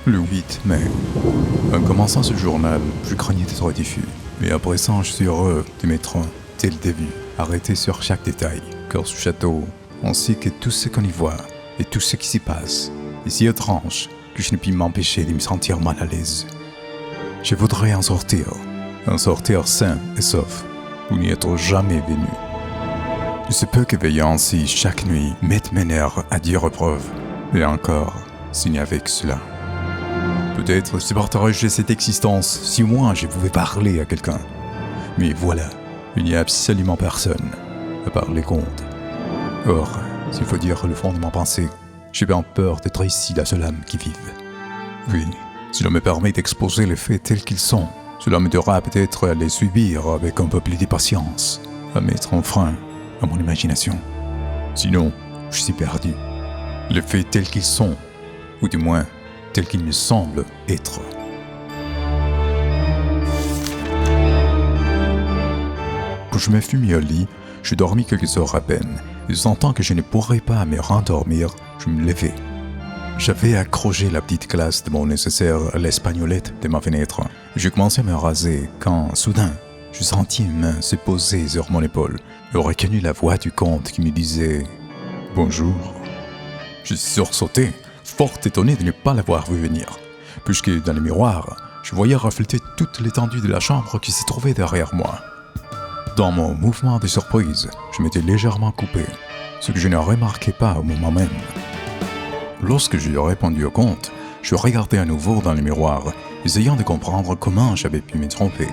Le 8 mai. En commençant ce journal, je craignais d'être diffus. Mais à présent, je suis heureux de m'être, dès le début, arrêté sur chaque détail. Car ce château, on sait que tout ce qu'on y voit et tout ce qui s'y passe est si étrange que je ne puis m'empêcher de me sentir mal à l'aise. Je voudrais en sortir sain et sauf, ou n'y être jamais venu. Il se peut que veillant ainsi chaque nuit mette mes nerfs à dure épreuve, et encore, s'il n'y avait que cela. Peut-être supporterais-je cette existence si au moins je pouvais parler à quelqu'un. Mais voilà, il n'y a absolument personne, à part les contes. Or, s'il faut dire le fond de ma pensée, j'ai bien peur d'être ici la seule âme qui vive. Oui, si l'on me permet d'exposer les faits tels qu'ils sont, cela m'aidera peut-être à les subir avec un peu plus de patience, à mettre un frein à mon imagination. Sinon, je suis perdu. Les faits tels qu'ils sont, ou du moins, tels qu'ils me semblent être. Quand je me fus mis au lit, je dormis quelques heures à peine, et sentant que je ne pourrais pas me rendormir, je me levai. J'avais accroché la petite glace de mon nécessaire à l'espagnolette de ma fenêtre. Je commençais à me raser quand, soudain, je sentis une main se poser sur mon épaule et reconnus la voix du comte qui me disait « Bonjour ». Je sursautai, fort étonné de ne pas l'avoir vu venir, puisque dans le miroir, je voyais refléter toute l'étendue de la chambre qui se trouvait derrière moi. Dans mon mouvement de surprise, je m'étais légèrement coupé, ce que je ne remarquais pas au moment même. Lorsque j'ai répondu au comte, je regardais à nouveau dans le miroir, essayant de comprendre comment j'avais pu me tromper.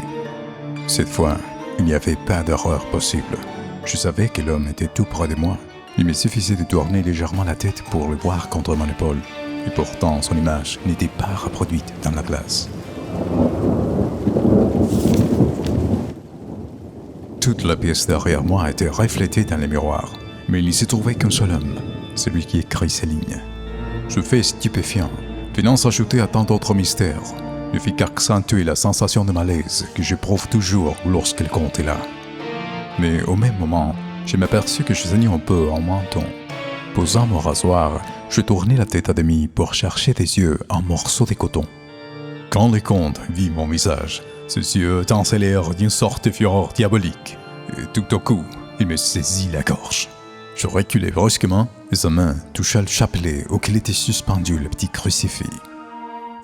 Cette fois, il n'y avait pas d'erreur possible. Je savais que l'homme était tout près de moi. Il me suffisait de tourner légèrement la tête pour le voir contre mon épaule. Et pourtant, son image n'était pas reproduite dans la glace. Toute la pièce derrière moi était reflétée dans le miroir. Mais il ne se trouvait qu'un seul homme, celui qui écrit ces lignes. Ce fait stupéfiant, venant s'ajouter à tant d'autres mystères, ne fit qu'accentuer la sensation de malaise que j'éprouve toujours lorsque le comte est là. Mais au même moment, je m'aperçus que je saignais un peu en menton. Posant mon rasoir, je tournai la tête à demi pour chercher des yeux un morceau de coton. Quand le comte vit mon visage, ses yeux étincelèrent d'une sorte de fureur diabolique, et tout au coup, il me saisit la gorge. Je reculai brusquement et sa main toucha le chapelet auquel était suspendu le petit crucifix.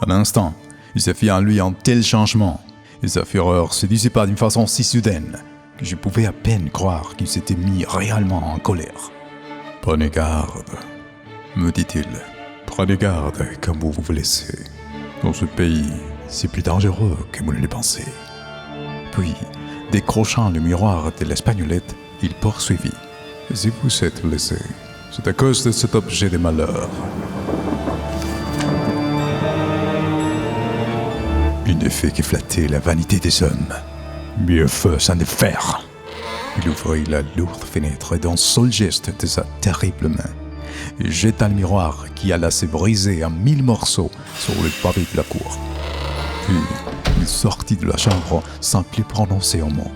À l'instant, il se fit en lui un tel changement et sa fureur se dissipa d'une façon si soudaine que je pouvais à peine croire qu'il s'était mis réellement en colère. « Prenez garde, me dit-il. Prenez garde comme vous vous laissez. Dans ce pays, c'est plus dangereux que vous ne le pensez. » Puis, décrochant le miroir de l'espagnolette, il poursuivit. « Si vous êtes blessé, c'est à cause de cet objet de malheur. » Il ne fait que flatter la vanité des hommes. Mieux feu sans le faire. Il ouvrit la lourde fenêtre d'un seul geste de sa terrible main et jeta le miroir qui alla se briser en 1000 morceaux sur le pavé de la cour. Puis, il sortit de la chambre sans plus prononcer un mot.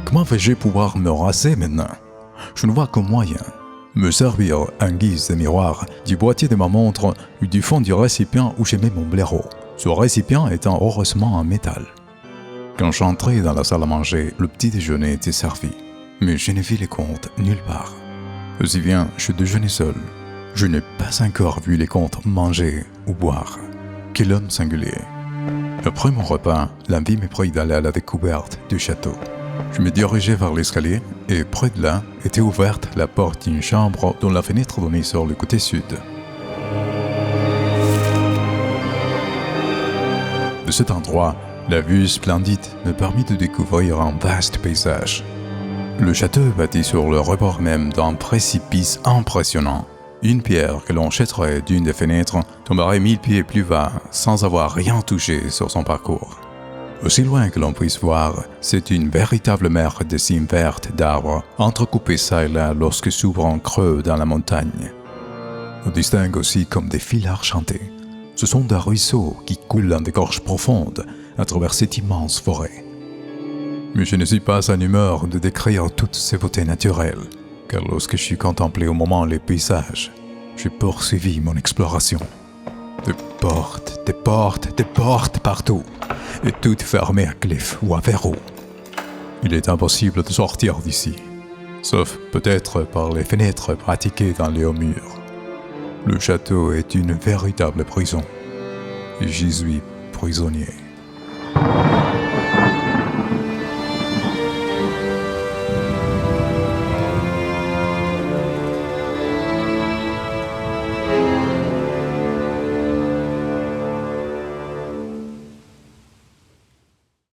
Comment vais-je pouvoir me raser maintenant? Je ne vois qu'un moyen. Me servir en guise de miroir du boîtier de ma montre ou du fond du récipient où je mets mon blaireau. Ce récipient étant heureusement en métal. Quand j'entrai dans la salle à manger, le petit déjeuner était servi. Mais je ne vis les comtes nulle part. Aussi bien, je déjeunais seul. Je n'ai pas encore vu les comtes manger ou boire. Quel homme singulier. Après mon repas, l'envie me prit d'aller à la découverte du château. Je me dirigeais vers l'escalier et près de là était ouverte la porte d'une chambre dont la fenêtre donnait sur le côté sud. De cet endroit, la vue splendide me permit de découvrir un vaste paysage. Le château est bâti sur le rebord même d'un précipice impressionnant. Une pierre que l'on jetterait d'une des fenêtres tomberait 1000 pieds plus bas sans avoir rien touché sur son parcours. Aussi loin que l'on puisse voir, c'est une véritable mer de cimes vertes d'arbres, entrecoupées çà et là lorsque s'ouvre un creux dans la montagne. On distingue aussi comme des fils argentés. Ce sont des ruisseaux qui coulent dans des gorges profondes à travers cette immense forêt. Mais je ne suis pas en humeur de décrire toutes ces beautés naturelles, car lorsque je suis contemplé au moment les paysages, j'ai poursuivi mon exploration. De des portes partout, et toutes fermées à clé ou à verrou. Il est impossible de sortir d'ici, sauf peut-être par les fenêtres pratiquées dans les hauts murs. Le château est une véritable prison, et j'y suis prisonnier.